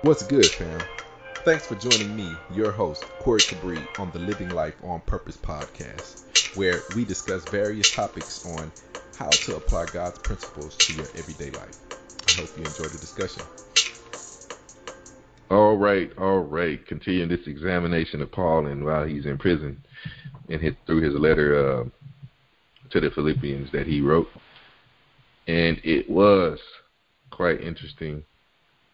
What's good, fam? Thanks for joining me, your host, Corey Cabri, on the Living Life on Purpose podcast, where we discuss various topics on how to apply God's principles to your everyday life. I hope you enjoy the discussion. All right. Continuing this examination of Paul and while he's in prison and through his letter to the Philippians that he wrote. And it was quite interesting,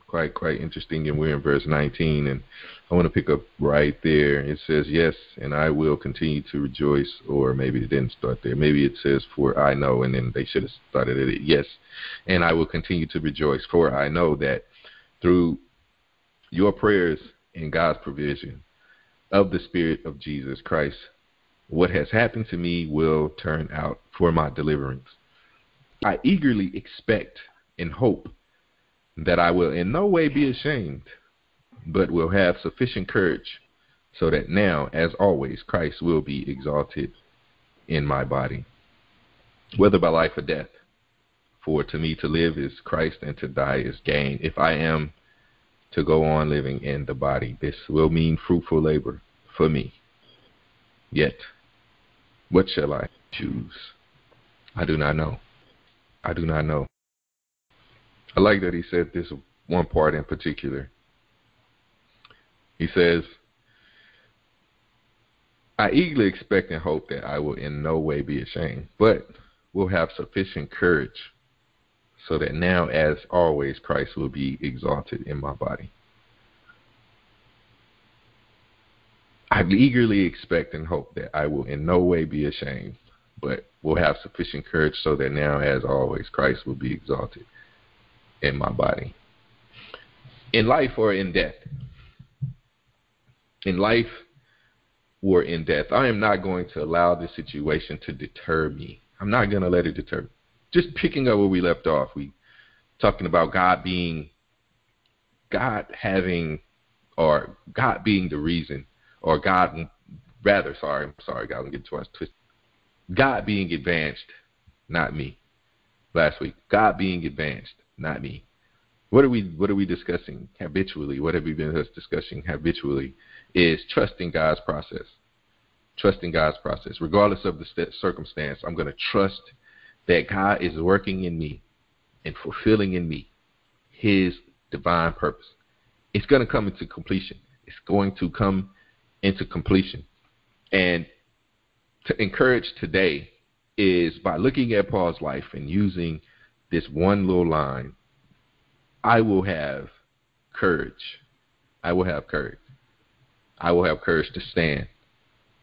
quite interesting. And we're in verse 19, and I want to pick up right there. It says, yes, and I will continue to rejoice, or maybe it didn't start there. Maybe it says, for I know, and then they should have started at it. Yes, and I will continue to rejoice, for I know that through your prayers and God's provision of the Spirit of Jesus Christ, what has happened to me will turn out for my deliverance. I eagerly expect and hope that I will in no way be ashamed, but will have sufficient courage so that now, as always, Christ will be exalted in my body, whether by life or death. For to me to live is Christ, and to die is gain. If I am to go on living in the body, this will mean fruitful labor for me. Yet, what shall I choose? I do not know. I do not know. I like that he said this one part in particular. He says, I eagerly expect and hope that I will in no way be ashamed, but will have sufficient courage so that now, as always, Christ will be exalted in my body. I eagerly expect and hope that I will in no way be ashamed, but will have sufficient courage so that now, as always, Christ will be exalted in my body. In life or in death. In life or in death, I am not going to allow this situation to deter me. I'm not going to let it deter me. Just picking up where we left off, we talking about God being the reason, or God, rather, sorry, God, I'm getting twice twisted. God being advanced, not me. Last week, God being advanced, not me. What are we discussing habitually? What have we been discussing habitually is trusting God's process. Trusting God's process. Regardless of the circumstance, I'm going to trust that God is working in me and fulfilling in me his divine purpose. It's going to come into completion. It's going to come into completion. And to encourage today is by looking at Paul's life and using this one little line, I will have courage. I will have courage. I will have courage to stand.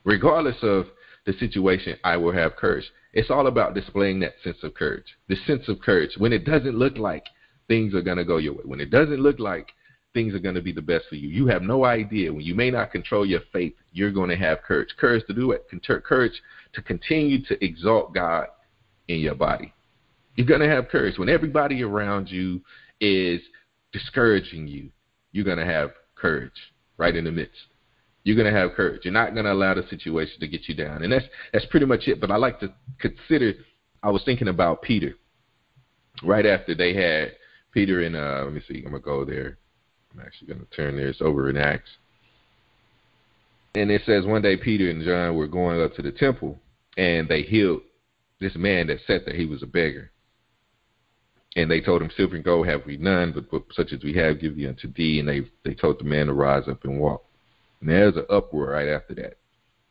Regardless of the situation, I will have courage. It's all about displaying that sense of courage. The sense of courage when it doesn't look like things are going to go your way. When it doesn't look like things are going to be the best for you. You have no idea. When you may not control your faith, you're going to have courage. Courage to do it. Courage to continue to exalt God in your body. You're going to have courage. When everybody around you is discouraging you, you're going to have courage right in the midst. You're going to have courage. You're not going to allow the situation to get you down. And that's pretty much it. But I like to consider, I was thinking about Peter. Right after they had Peter in, let me see, I'm going to go there. I'm actually going to turn there. It's over in Acts. And it says one day Peter and John were going up to the temple, and they healed this man that sat there. He was a beggar. And they told him, silver and gold have we none, but such as we have give you unto thee. And they told the man to rise up and walk. And there's an uproar right after that.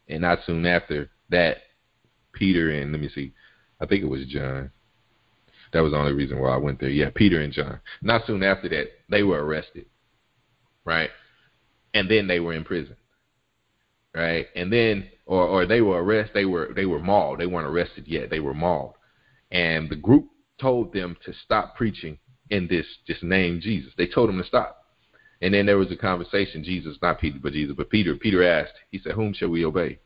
And not soon after that, Peter and, let me see, I think it was John. That was the only reason why I went there. Yeah, Peter and John. Not soon after that, they were arrested, right? And then they were in prison, right? And then, or they were arrested, they were mauled. They weren't arrested yet. They were mauled. And the group told them to stop preaching in this name Jesus. They told them to stop. And then there was a conversation, Jesus, not Peter, but Jesus. But Peter asked, he said, whom shall we obey?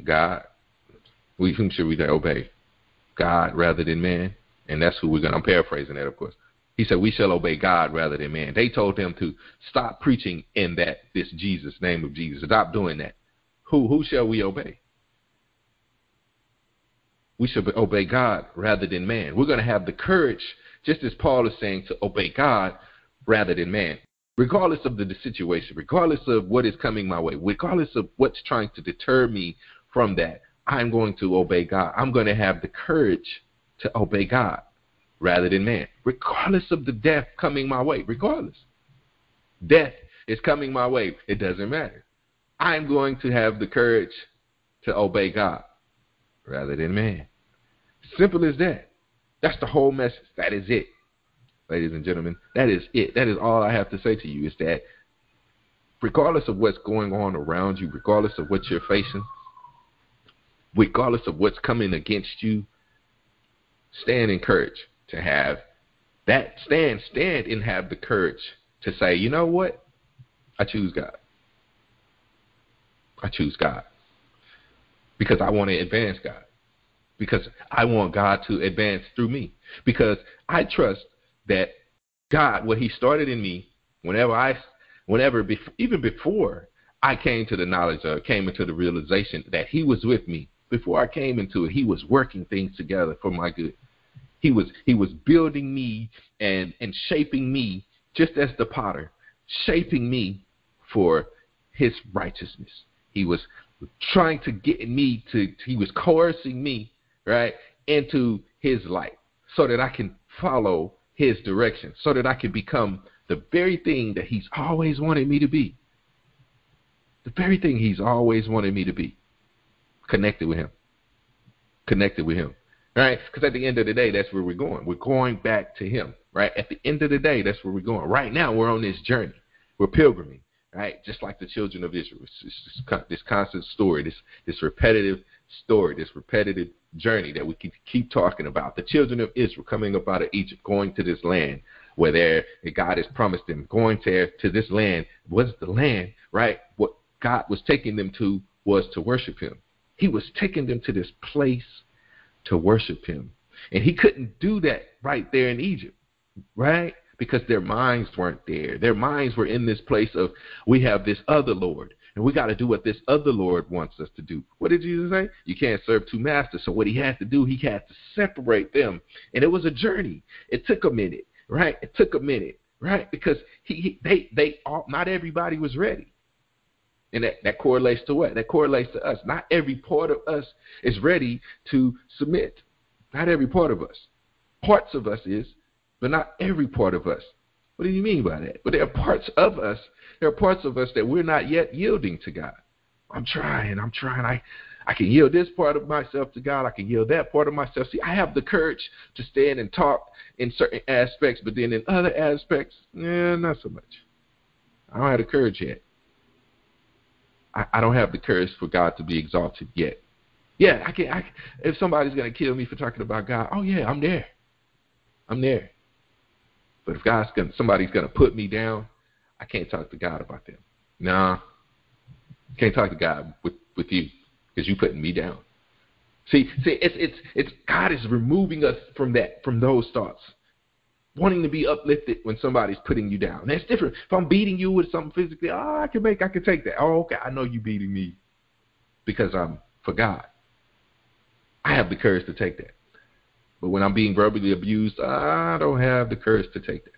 God. Whom should we obey? God rather than man? And that's who we're going to, I'm paraphrasing that, of course. He said, we shall obey God rather than man. They told him to stop preaching in this Jesus, name of Jesus. Stop doing that. Who shall we obey? We should obey God rather than man. We're going to have the courage, just as Paul is saying, to obey God rather than man. Regardless of the situation, regardless of what is coming my way, regardless of what's trying to deter me from that, I'm going to obey God. I'm going to have the courage to obey God rather than man, regardless of the death coming my way. Regardless. Death is coming my way. It doesn't matter. I'm going to have the courage to obey God rather than man. Simple as that. That's the whole message. That is it. Ladies and gentlemen, that is it. That is all I have to say to you, is that regardless of what's going on around you, regardless of what you're facing, regardless of what's coming against you, stand in courage to have that. Stand and have the courage to say, you know what? I choose God. I choose God. Because I want to advance God. Because I want God to advance through me. Because I trust that God, what he started in me, even before I came to the knowledge of, came into the realization that he was with me, before I came into it, he was working things together for my good. He was building me and shaping me, just as the potter, shaping me for his righteousness. He was trying to get me he was coercing me, right, into his light so that I can follow his direction, so that I can become the very thing that he's always wanted me to be. The very thing he's always wanted me to be. Connected with him. Connected with him. Right? Because at the end of the day, that's where we're going. We're going back to him. Right? At the end of the day, that's where we're going. Right now, we're on this journey. We're pilgriming. Right? Just like the children of Israel. It's this constant story, this repetitive story, this repetitive journey that we keep talking about. The children of Israel coming up out of Egypt, going to this land where God has promised them, going to this land. Was the land, right? What God was taking them to was to worship him. He was taking them to this place to worship him. And he couldn't do that right there in Egypt, right? Because their minds weren't there. Their minds were in this place of, we have this other Lord, and we got to do what this other Lord wants us to do. What did Jesus say? You can't serve two masters. So what he had to do, he had to separate them. And it was a journey. It took a minute, right? It took a minute, right? Because not everybody was ready. And that correlates to what? That correlates to us. Not every part of us is ready to submit. Not every part of us. Parts of us is, but not every part of us. What do you mean by that? But there are parts of us that we're not yet yielding to God. I'm trying. I can yield this part of myself to God. I can yield that part of myself. See, I have the courage to stand and talk in certain aspects, but then in other aspects, not so much. I don't have the courage yet. I don't have the courage for God to be exalted yet. Yeah, I can. If somebody's going to kill me for talking about God, oh yeah, I'm there. But if somebody's going to put me down, I can't talk to God about them. Nah, can't talk to God with you because you putting me down. See, it's God is removing us from those thoughts. Wanting to be uplifted when somebody's putting you down. That's different. If I'm beating you with something physically, I can take that. Oh, okay, I know you beating me because I'm for God. I have the courage to take that. But when I'm being verbally abused, I don't have the courage to take that.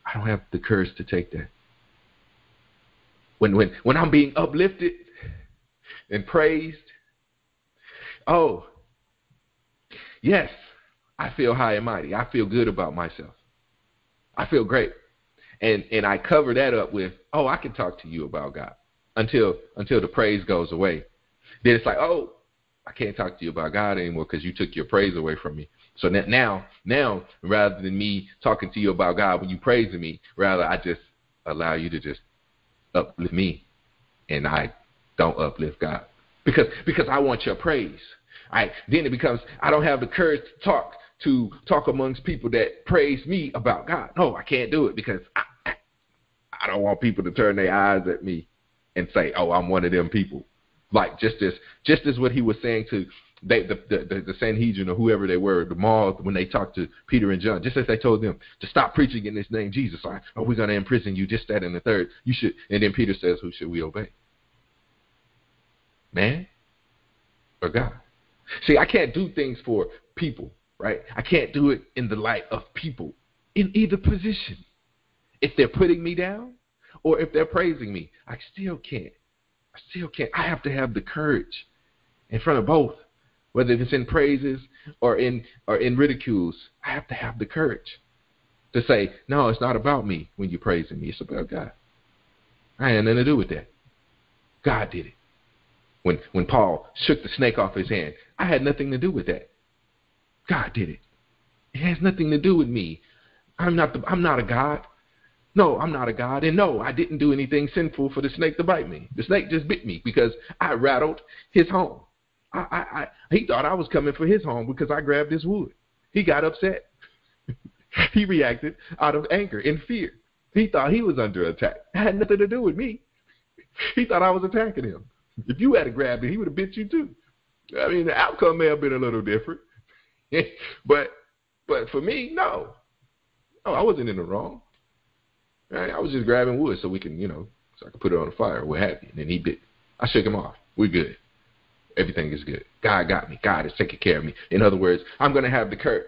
I don't have the courage to take that. When I'm being uplifted and praised, oh, yes, I feel high and mighty. I feel good about myself. I feel great. And I cover that up with, oh, I can talk to you about God until the praise goes away. Then it's like, oh, I can't talk to you about God anymore because you took your praise away from me. So now, rather than me talking to you about God when you praising me, rather I just allow you to just uplift me and I don't uplift God. Because I want your praise. Then it becomes, I don't have the courage to talk amongst people that praise me about God. No, I can't do it because I don't want people to turn their eyes at me and say, oh, I'm one of them people. Like just as what he was saying to the Sanhedrin or whoever they were, the mob, when they talked to Peter and John, just as they told them to stop preaching in this name, Jesus, or we're going to imprison you, just that and the third. You should. And then Peter says, who should we obey? Man or God? See, I can't do things for people. Right? I can't do it in the light of people in either position. If they're putting me down or if they're praising me, I still can't. I have to have the courage in front of both, whether it's in praises or in ridicules. I have to have the courage to say, no, it's not about me when you're praising me. It's about God. I had nothing to do with that. God did it. When Paul shook the snake off his hand, I had nothing to do with that. God did it. It has nothing to do with me. I'm not a God. No, I'm not a God. And no, I didn't do anything sinful for the snake to bite me. The snake just bit me because I rattled his home. He thought I was coming for his home because I grabbed his wood. He got upset. He reacted out of anger and fear. He thought he was under attack. It had nothing to do with me. He thought I was attacking him. If you had grabbed it, he would have bit you too. I mean, the outcome may have been a little different. but for me, no. No, I wasn't in the wrong. I was just grabbing wood so we can, so I could put it on the fire or what have you. And then he bit. I shook him off. We're good. Everything is good. God got me. God is taking care of me. In other words, I'm going to have the courage.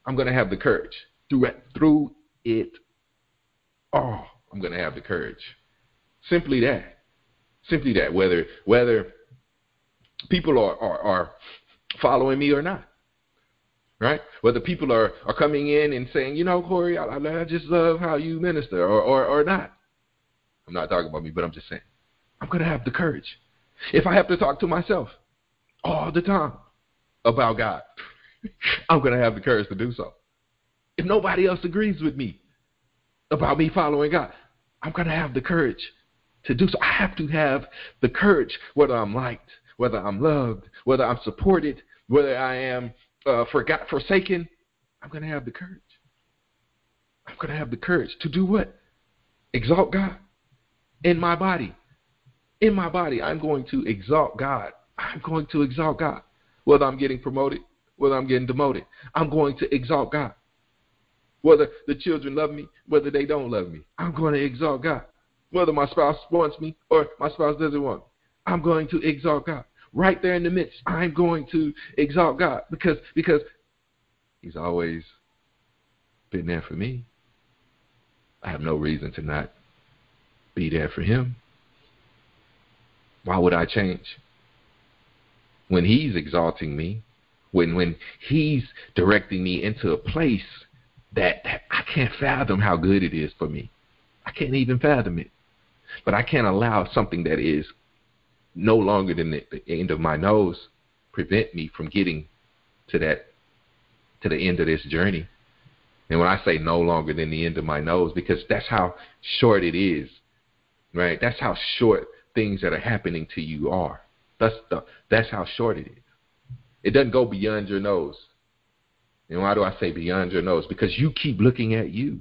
I'm going to have the courage. Through it all, I'm going to have the courage. Simply that. Whether people are following me or not. Right? Whether people are coming in and saying, Corey, I just love how you minister or not. I'm not talking about me, but I'm just saying. I'm going to have the courage. If I have to talk to myself all the time about God, I'm going to have the courage to do so. If nobody else agrees with me about me following God, I'm going to have the courage to do so. I have to have the courage, whether I'm liked, whether I'm loved, whether I'm supported, whether I am forsaken. I'm going to have the courage. I'm going to have the courage to do what? Exalt God in my body. In my body, I'm going to exalt God. I'm going to exalt God. Whether I'm getting promoted, whether I'm getting demoted, I'm going to exalt God. Whether the children love me, whether they don't love me, I'm going to exalt God. Whether my spouse wants me or my spouse doesn't want me, I'm going to exalt God. Right there in the midst, I'm going to exalt God because He's always been there for me. I have no reason to not be there for Him. Why would I change? When He's exalting me, when He's directing me into a place that I can't fathom how good it is for me. I can't even fathom it. But I can't allow something that is no longer than the end of my nose prevent me from getting to the end of this journey. And when I say no longer than the end of my nose, because that's how short it is, right? That's how short things that are happening to you are. That's how short it is. It doesn't go beyond your nose. And why do I say beyond your nose? Because you keep looking at you.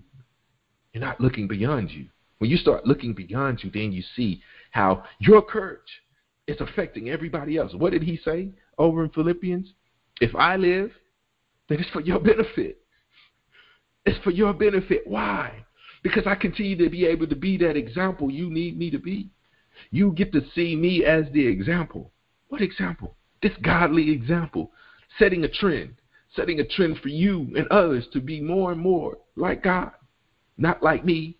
You're not looking beyond you. When you start looking beyond you, then you see how your courage is affecting everybody else. What did he say over in Philippians? If I live, then it's for your benefit. It's for your benefit. Why? Because I continue to be able to be that example you need me to be. You get to see me as the example. What example? This godly example. Setting a trend for you and others to be more and more like God. Not like me,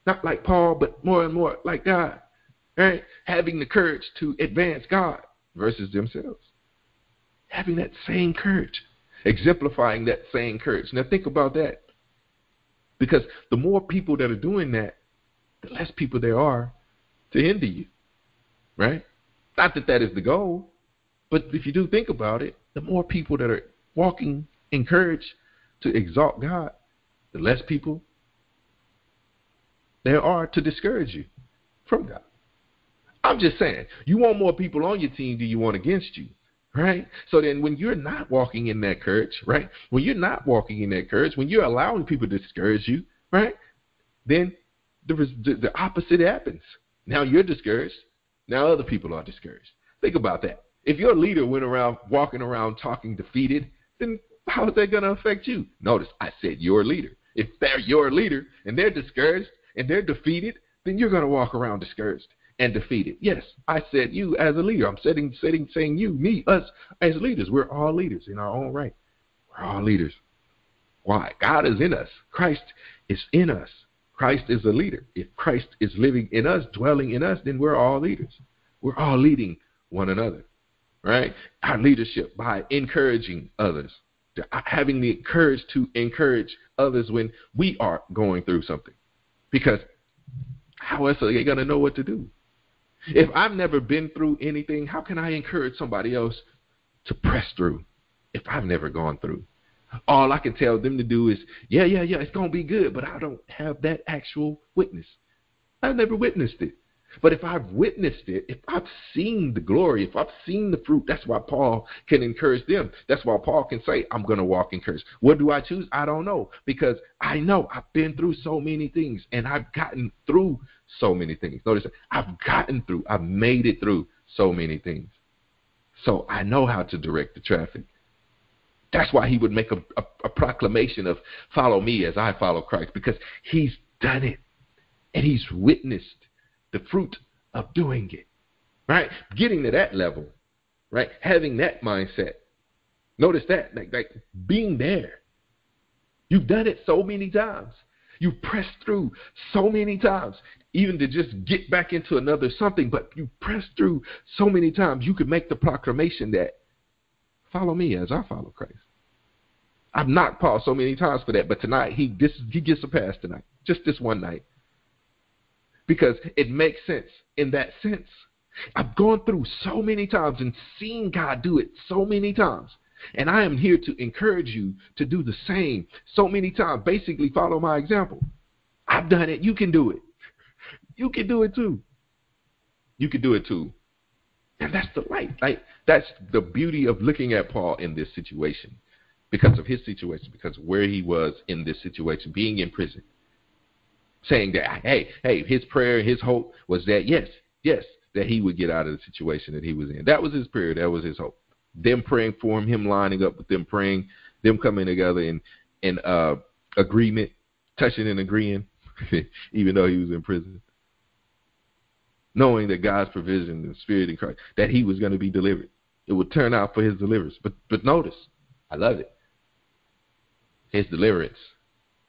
not like Paul, but more and more like God. Right? Having the courage to advance God versus themselves. Having that same courage. Exemplifying that same courage. Now think about that. Because the more people that are doing that, the less people there are to hinder you. Right? Not that that is the goal, but if you do think about it, the more people that are walking in courage to exalt God, the less people there are to discourage you from God. I'm just saying, you want more people on your team than you want against you, right? So then when you're not walking in that courage, right? When you're not walking in that courage, when you're allowing people to discourage you, right? Then the opposite happens. Now you're discouraged. Now other people are discouraged. Think about that. If your leader went around walking around talking defeated, then how is that going to affect you? Notice I said your leader. If they're your leader and they're discouraged and they're defeated, then you're going to walk around discouraged and defeated. Yes, I said you as a leader. I'm saying you, me, us as leaders. We're all leaders in our own right. We're all leaders. Why? God is in us. Christ is in us. Christ is a leader. If Christ is living in us, dwelling in us, then we're all leaders. We're all leading one another, right? Our leadership by encouraging others, having the courage to encourage others when we are going through something. Because how else are they going to know what to do? If I've never been through anything, how can I encourage somebody else to press through if I've never gone through? All I can tell them to do is, yeah, it's going to be good, but I don't have that actual witness. I've never witnessed it. But if I've witnessed it, if I've seen the glory, if I've seen the fruit, that's why Paul can encourage them. That's why Paul can say, I'm going to walk in courage. What do I choose? I don't know, because I know I've been through so many things, and I've gotten through so many things. Notice, I've made it through so many things. So I know how to direct the traffic. That's why he would make a proclamation of follow me as I follow Christ, because he's done it, and he's witnessed the fruit of doing it, right? Getting to that level, right? Having that mindset. Notice that, like being there. You've done it so many times. You've pressed through so many times, even to just get back into another something, but you pressed through so many times, you could make the proclamation that follow me as I follow Christ. I've knocked Paul so many times for that, but tonight he gets a pass tonight, just this one night. Because it makes sense in that sense. I've gone through so many times and seen God do it so many times. And I am here to encourage you to do the same so many times. Basically, follow my example. I've done it. You can do it. You can do it too. You can do it too. And that's the light. Like, that's the beauty of looking at Paul in this situation. Because of his situation, because of where he was in this situation, being in prison. Saying that, hey, his prayer, his hope was that, yes, that he would get out of the situation that he was in. That was his prayer. That was his hope. Them praying for him lining up with them praying, them coming together in agreement, touching and agreeing, even though he was in prison. Knowing that God's provision and spirit in Christ, that he was going to be delivered. It would turn out for his deliverance. But notice, I love it. His deliverance,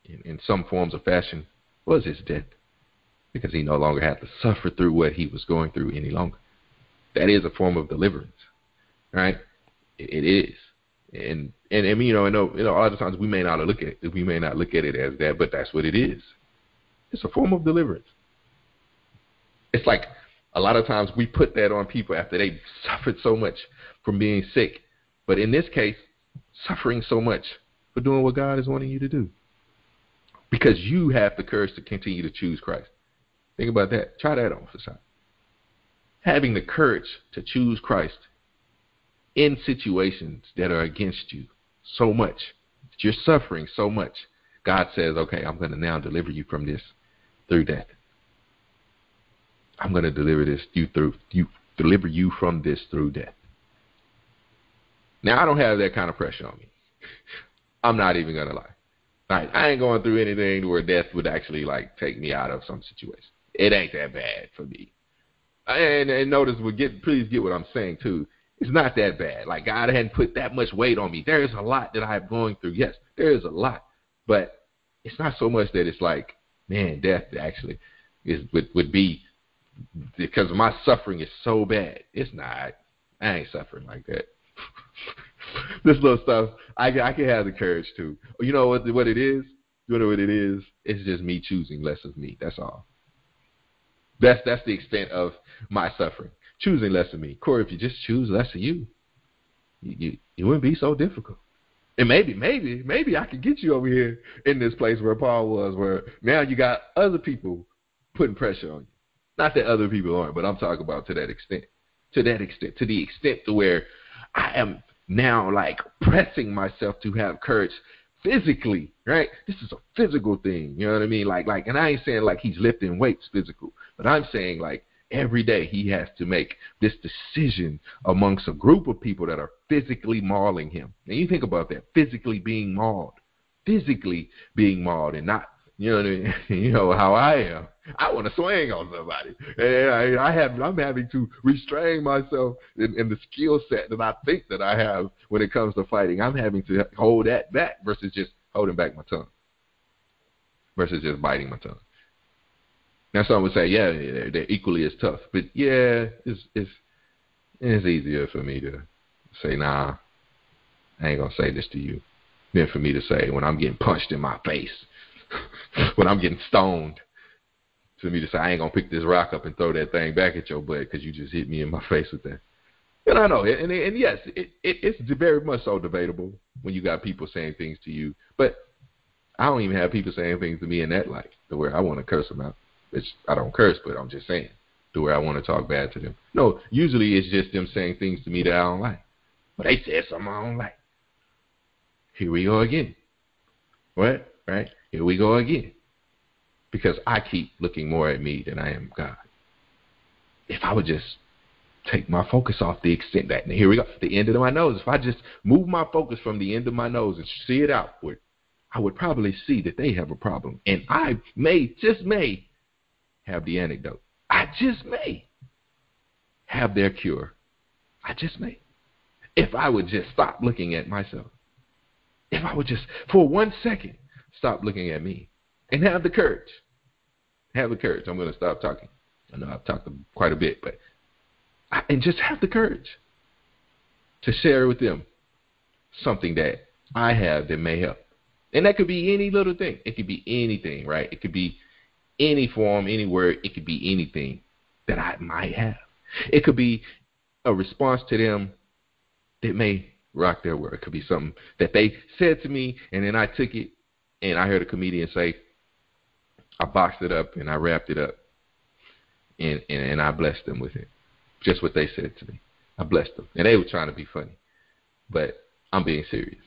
in some forms of fashion, was his death, because he no longer had to suffer through what he was going through any longer. That is a form of deliverance, right? It is, and you know, a lot of times we may not look at it as that, but that's what it is. It's a form of deliverance. It's like a lot of times we put that on people after they suffered so much from being sick, but in this case, suffering so much for doing what God is wanting you to do. Because you have the courage to continue to choose Christ. Think about that. Try that on for a second. Having the courage to choose Christ in situations that are against you so much, that you're suffering so much, God says, okay, I'm going to now deliver you from this through death. I'm going to deliver you from this through death. Now, I don't have that kind of pressure on me. I'm not even going to lie. I ain't going through anything where death would actually take me out of some situation. It ain't that bad for me. And notice, please get what I'm saying too. It's not that bad. Like, God hadn't put that much weight on me. There is a lot that I'm going through. Yes, there is a lot, but it's not so much that it's like, man, death actually would be because my suffering is so bad. It's not. I ain't suffering like that. This little stuff, I can have the courage to. You know what it is? You know what it is? It's just me choosing less of me. That's all. That's the extent of my suffering. Choosing less of me. Corey, if you just choose less of you, you wouldn't be so difficult. And maybe I could get you over here in this place where Paul was, where now you got other people putting pressure on you. Not that other people aren't, but I'm talking about to the extent to where I am now pressing myself to have courage physically, right? This is a physical thing, you know what I mean? And I ain't saying he's lifting weights physical, but I'm saying every day he has to make this decision amongst a group of people that are physically mauling him. And you think about that, physically being mauled, and not, you know what I mean? You know how I am. I want to swing on somebody. And I'm having to restrain myself in the skill set that I think that I have when it comes to fighting. I'm having to hold that back versus just holding back my tongue, versus just biting my tongue. Now some would say, yeah, they're equally as tough, but yeah, it's easier for me to say, nah, I ain't gonna say this to you, than for me to say when I'm getting punched in my face, when I'm getting stoned, for me to say I ain't gonna pick this rock up and throw that thing back at your butt because you just hit me in my face with that. And I know, and yes, it's very much so debatable when you got people saying things to you, but I don't even have people saying things to me in that light, to where I want to curse them out. I don't curse, but I'm just saying, to where I want to talk bad to them. No, usually it's just them saying things to me that I don't like. But they said something I don't like. Here we go again. What? Right? Here we go again. Because I keep looking more at me than I am God. If I would just take my focus off the extent that, and here we go, the end of my nose. If I just move my focus from the end of my nose and see it outward, I would probably see that they have a problem. And I just may, have the antidote. I just may have their cure. I just may. If I would just stop looking at myself. If I would just, for 1 second, stop looking at me. And have the courage. Have the courage. I'm going to stop talking. I know I've talked quite a bit, but and just have the courage to share with them something that I have that may help. And that could be any little thing. It could be anything, right? It could be any form, any word. It could be anything that I might have. It could be a response to them that may rock their world. It could be something that they said to me, and then I took it, and I heard a comedian say, I boxed it up and I wrapped it up, and I blessed them with it. Just what they said to me. I blessed them. And they were trying to be funny. But I'm being serious.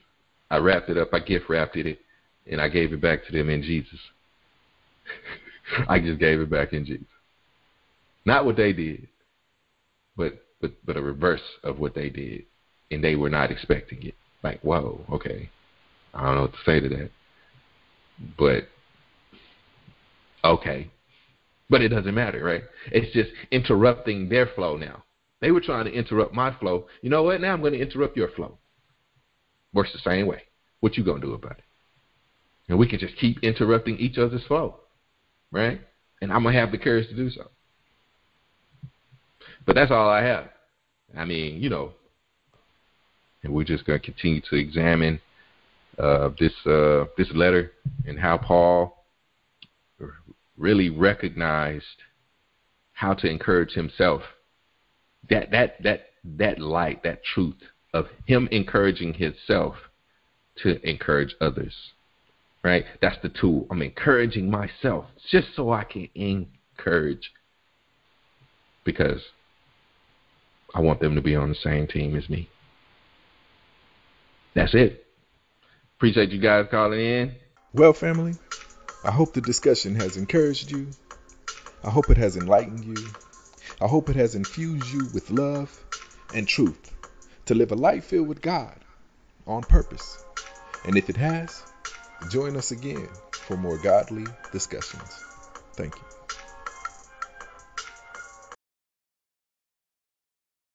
I wrapped it up, I gift wrapped it, and I gave it back to them in Jesus. I just gave it back in Jesus. Not what they did, but a reverse of what they did. And they were not expecting it. Like, whoa, okay. I don't know what to say to that. But, okay. But it doesn't matter, right? It's just interrupting their flow now. They were trying to interrupt my flow. You know what? Now I'm going to interrupt your flow. Works the same way. What you going to do about it? And we can just keep interrupting each other's flow, right? And I'm going to have the courage to do so. But that's all I have. I mean, you know, and we're just going to continue to examine this letter and how Paul really recognized how to encourage himself. That light, that truth of him encouraging himself to encourage others, right? That's the tool. I'm encouraging myself just so I can encourage, because I want them to be on the same team as me. That's it. Appreciate you guys calling in. Well, family, I hope the discussion has encouraged you. I hope it has enlightened you. I hope it has infused you with love and truth to live a life filled with God on purpose. And if it has, join us again for more godly discussions. Thank you.